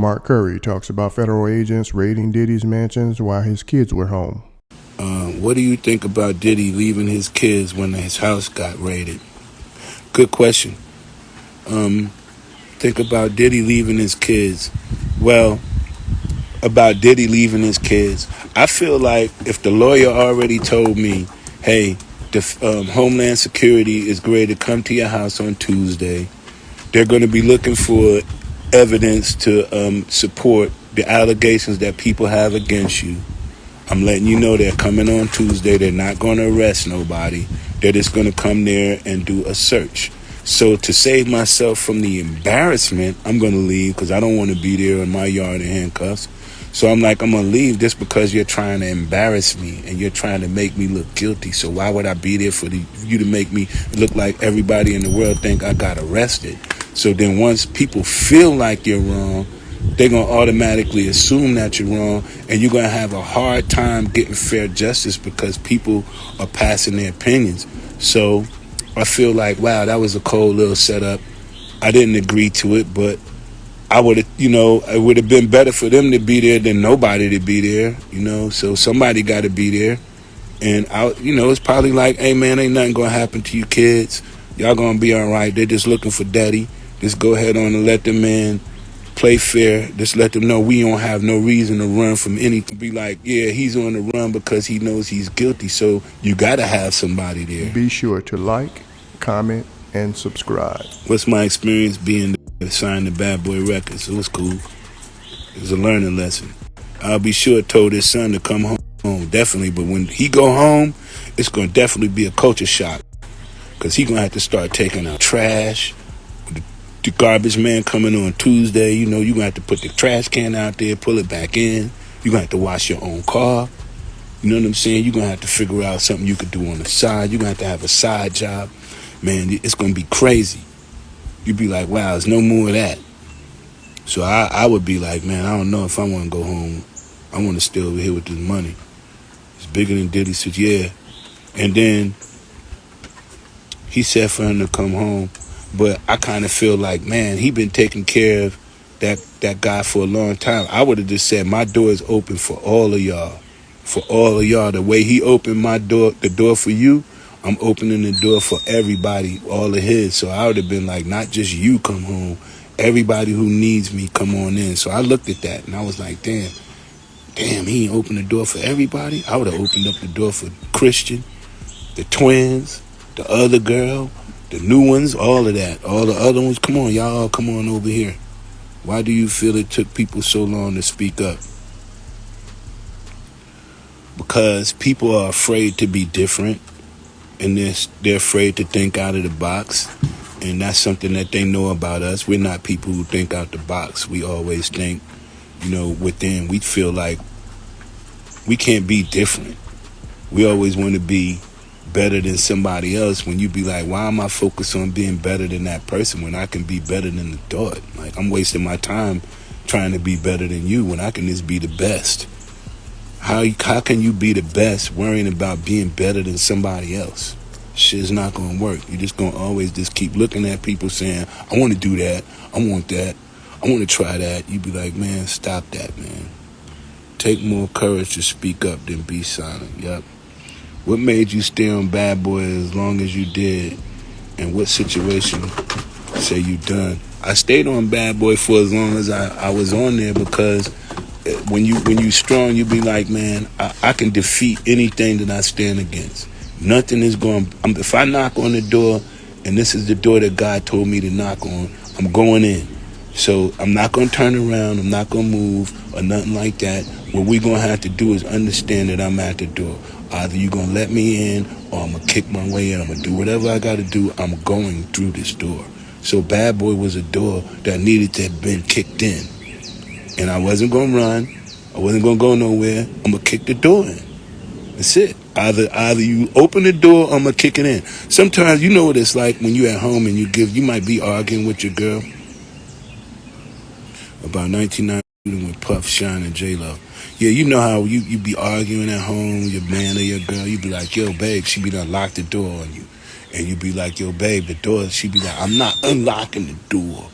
Mark Curry talks about federal agents raiding Diddy's mansions while his kids were home. What do you think about Diddy leaving his kids when his house got raided? Good question. Think about Diddy leaving his kids. Well, about Diddy leaving his kids, I feel like if the lawyer already told me, hey, the Homeland Security is ready to come to your house on Tuesday, they're going to be looking for evidence to support the allegations that people have against you. I'm letting you know they're coming on Tuesday. They're not going to arrest nobody. They're just going to come there and do a search. So to save myself from the embarrassment, I'm going to leave because I don't want to be there in my yard in handcuffs. So I'm like, I'm going to leave just because you're trying to embarrass me and you're trying to make me look guilty. So why would I be there for you to make me look like everybody in the world think I got arrested? So then once people feel like you're wrong, they're going to automatically assume that you're wrong, and you're going to have a hard time getting fair justice because people are passing their opinions. So I feel like, wow, that was a cold little setup. I didn't agree to it, but I would have, it would have been better for them to be there than nobody to be there, so somebody got to be there. And, it's probably like, hey, man, ain't nothing going to happen to you kids. Y'all going to be all right. They're just looking for daddy. Just go ahead on and let them in. Play fair. Just let them know we don't have no reason to run from anything. Be like, yeah, he's on the run because he knows he's guilty. So you got to have somebody there. Be sure to like, comment, and subscribe. What's my experience being signed to Bad Boy Records? It was cool. It was a learning lesson. I'll be sure to told his son to come home, definitely. But when he go home, it's going to definitely be a culture shock because he's going to have to start taking out trash. The garbage man coming on Tuesday, you're going to have to put the trash can out there, pull it back in. You're going to have to wash your own car. You know what I'm saying? You're going to have to figure out something you could do on the side. You're going to have a side job. Man, it's going to be crazy. You'd be like, wow, there's no more of that. So I would be like, man, I don't know if I want to go home. I want to stay over here with this money. It's bigger than Diddy said, yeah. And then he said for him to come home. But I kind of feel like, man, he been taking care of that guy for a long time. I would have just said my door is open for all of y'all. For all of y'all. The way he opened the door for you, I'm opening the door for everybody, all of his. So I would have been like, not just you come home. Everybody who needs me, come on in. So I looked at that and I was like, damn, he ain't opened the door for everybody. I would have opened up the door for Christian, the twins, the other girl, the new ones, all of that. All the other ones, come on, y'all, come on over here. Why do you feel it took people so long to speak up? Because people are afraid to be different, and they're afraid to think out of the box, and that's something that they know about us. We're not people who think out the box. We always think, within. We feel like we can't be different. We always want to be better than somebody else. When you be like, why am I focused on being better than that person when I can be better than the thought? Like, I'm wasting my time trying to be better than you when I can just be the best. How can you be the best worrying about being better than somebody else? Shit's not going to work. You're just going to always just keep looking at people saying, I want to do that. I want that. I want to try that. You be like, man, stop that, man. Take more courage to speak up than be silent. Yup. What made you stay on Bad Boy as long as you did? And what situation say you done? I stayed on Bad Boy for as long as I was on there because when you strong, you be like, man, I can defeat anything that I stand against. Nothing is going. If I knock on the door, and this is the door that God told me to knock on, I'm going in. So I'm not going to turn around. I'm not going to move or nothing like that. What we're going to have to do is understand that I'm at the door. Either you're going to let me in or I'm going to kick my way in. I'm going to do whatever I got to do. I'm going through this door. So Bad Boy was a door that needed to have been kicked in. And I wasn't going to run. I wasn't going to go nowhere. I'm going to kick the door in. That's it. Either you open the door or I'm going to kick it in. Sometimes you know what it's like when you're at home and you might be arguing with your girl about 1990 with Puff, Shine, and J-Lo. Yeah, you know how you be arguing at home, your man or your girl, you be like, yo, babe, she be done lock the door on you. And you be like, yo, babe, the door, she be like, I'm not unlocking the door.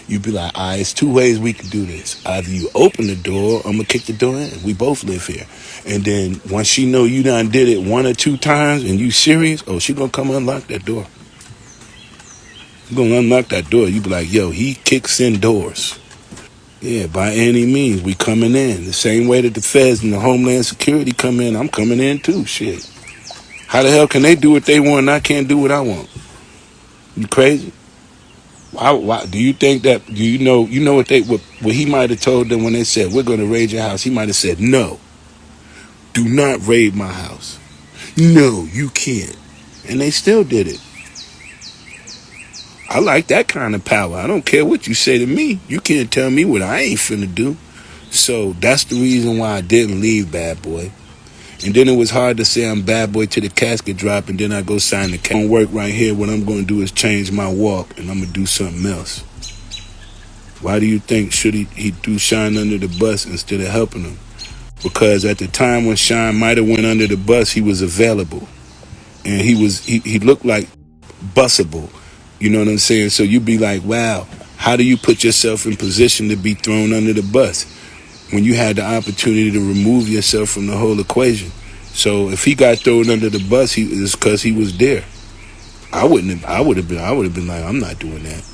you'd be like, all right, it's two ways we can do this. Either you open the door, I'm gonna kick the door in. We both live here. And then once she know you done did it one or two times and you serious, oh, she gonna come unlock that door. You gonna unlock that door. You be like, yo, he kicks in doors. Yeah, by any means, we coming in. The same way that the feds and the Homeland Security come in, I'm coming in too, shit. How the hell can they do what they want and I can't do what I want? You crazy? Why do you think that? Do you know what he might have told them when they said we're going to raid your house? He might have said, no, do not raid my house. No, you can't. And they still did it. I like that kind of power. I don't care what you say to me. You can't tell me what I ain't finna do. So that's the reason why I didn't leave Bad Boy. And then it was hard to say I'm Bad Boy to the casket drop and then I go sign the casket. Work right here. What I'm going to do is change my walk and I'm going to do something else. Why do you think should he threw Shine under the bus instead of helping him? Because at the time when Shine might have went under the bus, he was available. And he looked like bussable. You know what I'm saying? So you'd be like, wow, how do you put yourself in position to be thrown under the bus when you had the opportunity to remove yourself from the whole equation? So if he got thrown under the bus, it's because he was there. I would have been like, I'm not doing that.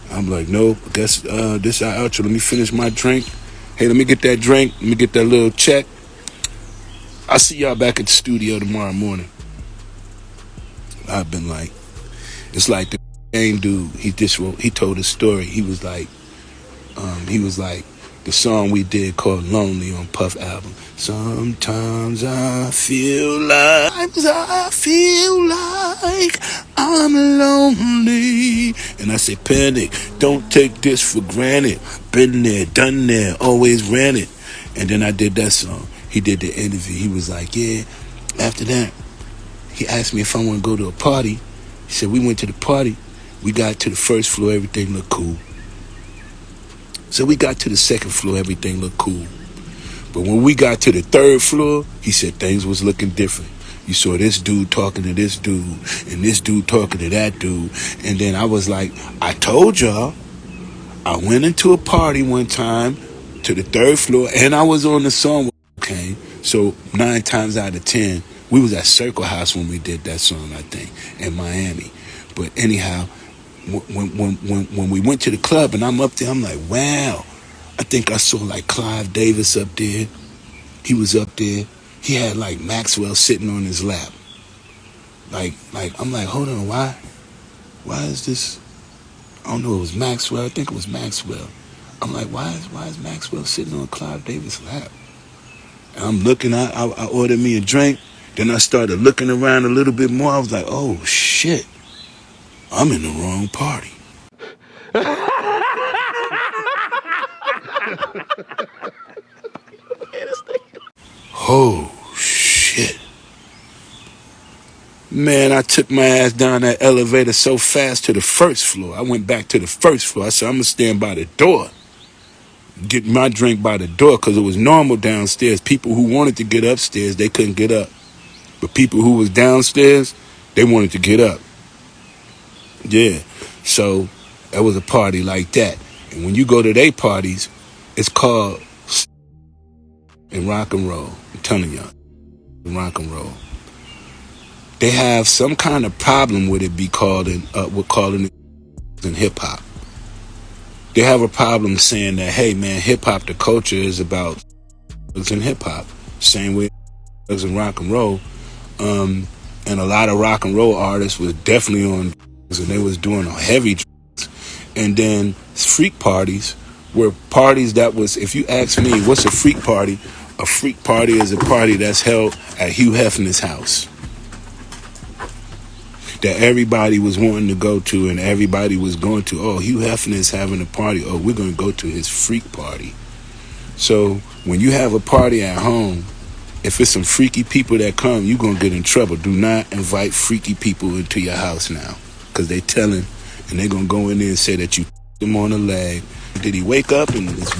I'm like, no, guess this our outro. Let me finish my drink. Hey, let me get that drink. Let me get that little check. I'll see y'all back at the studio tomorrow morning. I've been like, it's like the same dude. He told a story. He was like, the song we did called Lonely on Puff album. Sometimes I feel like I'm lonely. And I say, Panic, don't take this for granted. Been there, done there, always ran it. And then I did that song. He did the interview. He was like, yeah, after that, he asked me if I want to go to a party. He said, we went to the party. We got to the first floor, everything looked cool. So we got to the second floor, everything looked cool. But when we got to the third floor, he said things was looking different. You saw this dude talking to this dude, and this dude talking to that dude. And then I was like, I told y'all, I went into a party one time to the third floor, and I was on the song. Okay, so 9 times out of 10, we was at Circle House when we did that song, I think, in Miami. But anyhow, when we went to the club and I'm up there, I'm like, wow. I think I saw like Clive Davis up there. He was up there. He had like Maxwell sitting on his lap. Like I'm like, hold on, why is this? I don't know, it was Maxwell. I think it was Maxwell. I'm like, why is Maxwell sitting on Clive Davis' lap? And I'm looking, I ordered me a drink. Then I started looking around a little bit more. I was like, oh shit, I'm in the wrong party. Oh shit. Man, I took my ass down that elevator so fast to the first floor. I went back to the first floor. I said, I'm gonna stand by the door. Get my drink by the door, because it was normal downstairs. People who wanted to get upstairs, they couldn't get up. But people who was downstairs, they wanted to get up. Yeah. So that was a party like that. And when you go to their parties, it's called in rock and roll. I'm telling y'all, in rock and roll. They have some kind of problem with it we're calling it in hip hop. They have a problem saying that, hey man, hip hop, the culture is about drugs in hip hop. Same way drugs in rock and roll. And a lot of rock and roll artists was definitely on drugs, and they was doing heavy drugs. And then freak parties were parties that was, if you ask me, what's a freak party? A freak party is a party that's held at Hugh Hefner's house, that everybody was wanting to go to, and everybody was going to. Oh, Hugh Hefner is having a party. Oh, we're going to go to his freak party. So when you have a party at home, if it's some freaky people that come, you're going to get in trouble. Do not invite freaky people into your house now, because they telling, and they're going to go in there and say that you them on the leg. Did he wake up and this?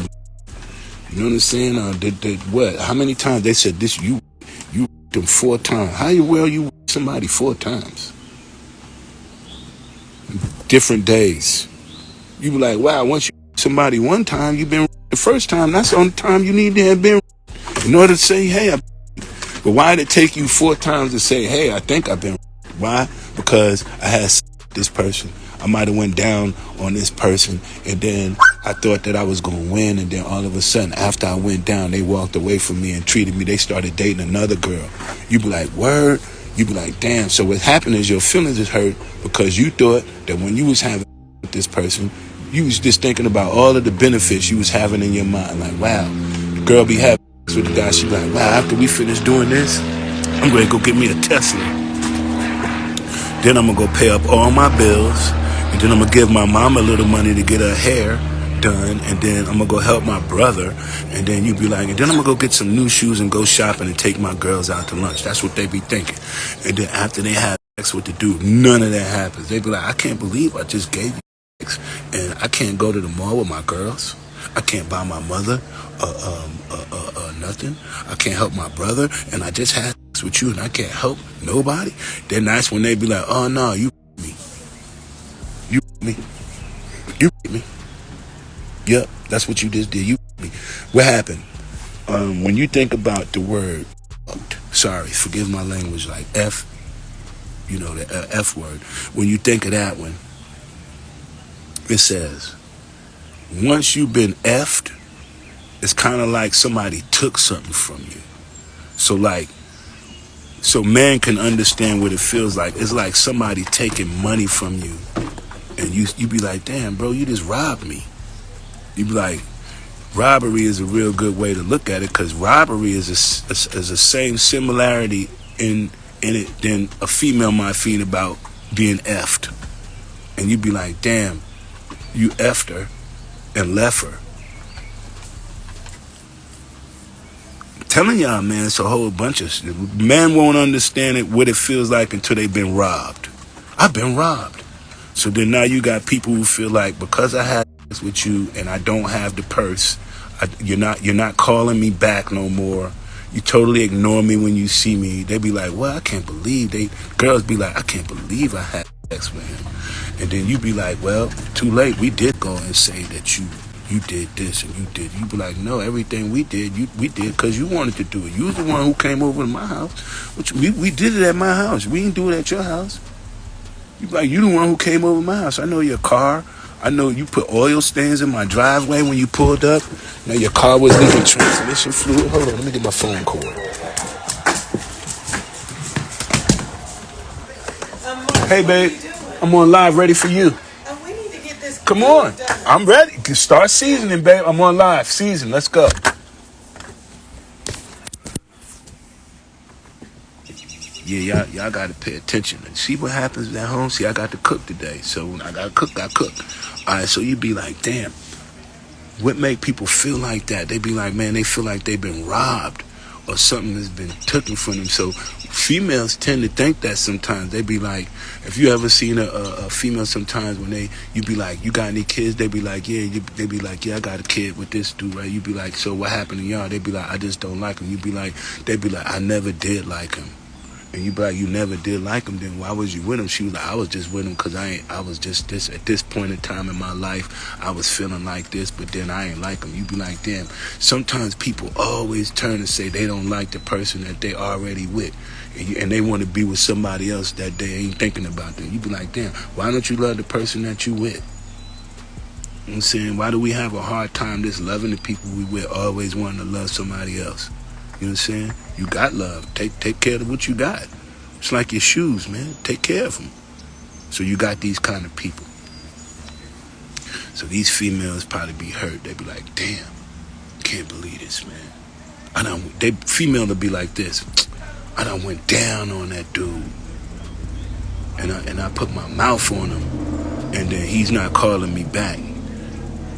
You know what I'm saying? Did what? How many times they said this? You them 4 times. How you somebody 4 times? Different days. You be like, wow, once you somebody one time, you've been the first time. That's the only time you need to have been in order to say, hey, but why did it take you 4 times to say, hey, I think I've been? Why? Because I had this person. I might have went down on this person, and then I thought that I was going to win, and then all of a sudden, after I went down, they walked away from me and treated me. They started dating another girl. You be like, word? You be like, damn. So what happened is your feelings is hurt because you thought that when you was having with this person, you was just thinking about all of the benefits you was having in your mind. Like, wow, the girl be having with the guy. She be like, wow, after we finish doing this, I'm going to go get me a Tesla. Then I'm going to go pay up all my bills. And then I'm going to give my mom a little money to get her hair done. And then I'm going to go help my brother. And then you be like, and then I'm going to go get some new shoes and go shopping and take my girls out to lunch. That's what they be thinking. And then after they have sex with the dude, none of that happens. They be like, I can't believe I just gave you sex. And I can't go to the mall with my girls. I can't buy my mother nothing. I can't help my brother. And I just had sex with you and I can't help nobody. Then that's when they be like, oh no, you me. You me. You me. Yep, that's what you just did. You me. What happened? When you think about the word, sorry, forgive my language, like F, you know, the F word. When you think of that one, it says, once you've been F'd, it's kind of like somebody took something from you. So man can understand what it feels like. It's like somebody taking money from you. And you be like, damn, bro, you just robbed me. You be like, robbery is a real good way to look at it, because robbery is the same similarity in it than a female might feel about being effed. And you be like, damn, you effed her and left her. I'm telling y'all, man, it's a whole bunch of men won't understand it, what it feels like, until they've been robbed. I've been robbed. So then now you got people who feel like, because I had sex with you and I don't have the purse, you're not calling me back no more. You totally ignore me when you see me. They be like, well, I can't believe girls be like, I can't believe I had sex with him. And then you be like, well, too late. We did go and say that you did this and you did. You be like, no, everything we did because you wanted to do it. You was the one who came over to my house. We did it at my house. We didn't do it at your house. You be like, you the one who came over to my house. I know your car. I know you put oil stains in my driveway when you pulled up. Now your car was leaking transmission fluid. Hold on, let me get my phone cord. Hey, babe, I'm on live, ready for you. We need to get this. Come on, I'm ready. Start seasoning, babe. I'm on live. Season, let's go. Yeah, y'all got to pay attention and see what happens at home. See, I got to cook today, so when I got to cook, I cook. All right, so you be like, damn, what make people feel like that? They be like, man, they feel like they've been robbed or something has been taken from them. So females tend to think that sometimes. They be like, if you ever seen a female sometimes when you be like, you got any kids? They be like, yeah. They be like, yeah, I got a kid with this dude, right? You be like, so what happened to y'all? They be like, I just don't like him. They be like, I never did like him. And you be like, you never did like him, then why was you with him? She was like, I was just with him because I was just this, at this point in time in my life, I was feeling like this, but then I ain't like him. You be like, damn, sometimes people always turn and say they don't like the person that they already with. And they want to be with somebody else that they ain't thinking about them. You be like, damn, why don't you love the person that you with? You know what I'm saying? Why do we have a hard time just loving the people we with, always wanting to love somebody else? You know what I'm saying? You got love. Take care of what you got. It's like your shoes, man. Take care of them. So you got these kind of people. So these females probably be hurt. They be like, damn, can't believe this, man. Female to be like this. I done went down on that dude. And I put my mouth on him. And then he's not calling me back.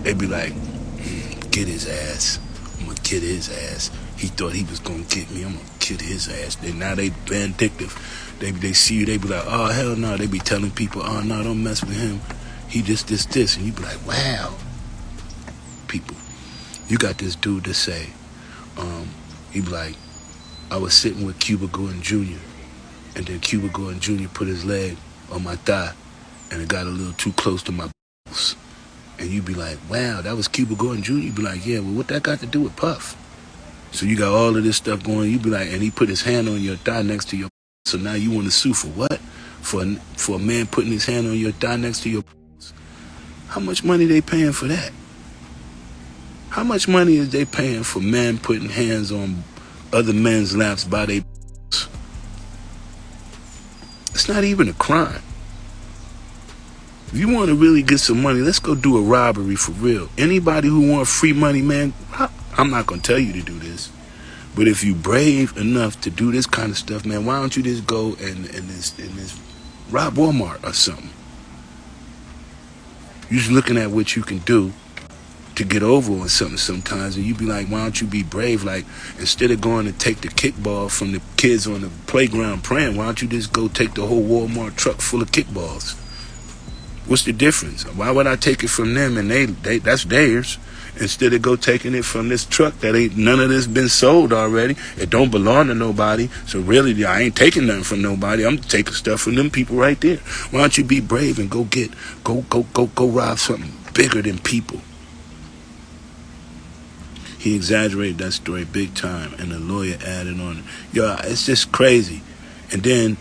They be like, get his ass. I'm gonna get his ass. He thought he was gonna get me. I'm gonna kill his ass. Now they vindictive. They see you. They be like, oh hell no. They be telling people, oh no, don't mess with him. He just this, and you be like, wow. People, you got this dude to say, he be like, I was sitting with Cuba Gooding Jr. and then Cuba Gooding Jr. put his leg on my thigh, and it got a little too close to my balls. And you be like, wow, that was Cuba Gooding Jr. You be like, yeah, well, what that got to do with Puff? So you got all of this stuff going. You be like, and he put his hand on your thigh next to your. So now you want to sue for what? For a man putting his hand on your thigh next to your. How much money they paying for that? How much money is they paying for men putting hands on other men's laps by their? It's not even a crime. If you want to really get some money, let's go do a robbery for real. Anybody who want free money, man, I'm not going to tell you to do this. But if you brave enough to do this kind of stuff, man, why don't you just go and this rob Walmart or something? You're just looking at what you can do to get over on something sometimes, and you be like, why don't you be brave? Like, instead of going to take the kickball from the kids on the playground praying, why don't you just go take the whole Walmart truck full of kickballs? What's the difference? Why would I take it from them and they that's theirs, instead of go taking it from this truck that ain't none of this been sold already? It don't belong to nobody. So really, I ain't taking nothing from nobody. I'm taking stuff from them people right there. Why don't you be brave and go rob something bigger than people? He exaggerated that story big time, and the lawyer added on it. Yo, it's just crazy. And then,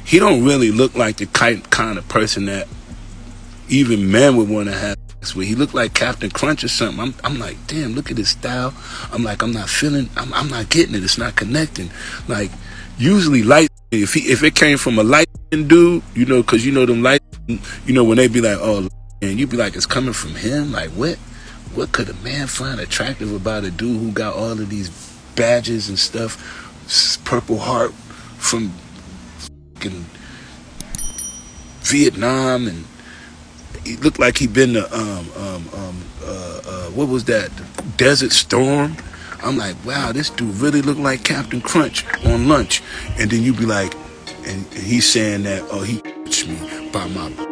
he don't really look like the kind of person that even men would want to have sex with. He looked like Captain Crunch or something. I'm like, damn, look at his style. I'm like, I'm not getting it. It's not connecting. Like, usually light, if it came from a light dude, because them light, when they be like, oh, and you be like, it's coming from him. Like, what could a man find attractive about a dude who got all of these badges and stuff, Purple Heart from Vietnam, and he looked like he been to what was that, Desert Storm? I'm like, wow, this dude really looked like Captain Crunch on lunch. And then you be like, and he's saying that, oh, he touched me by my.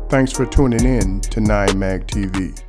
Thanks for tuning in to 9mag TV.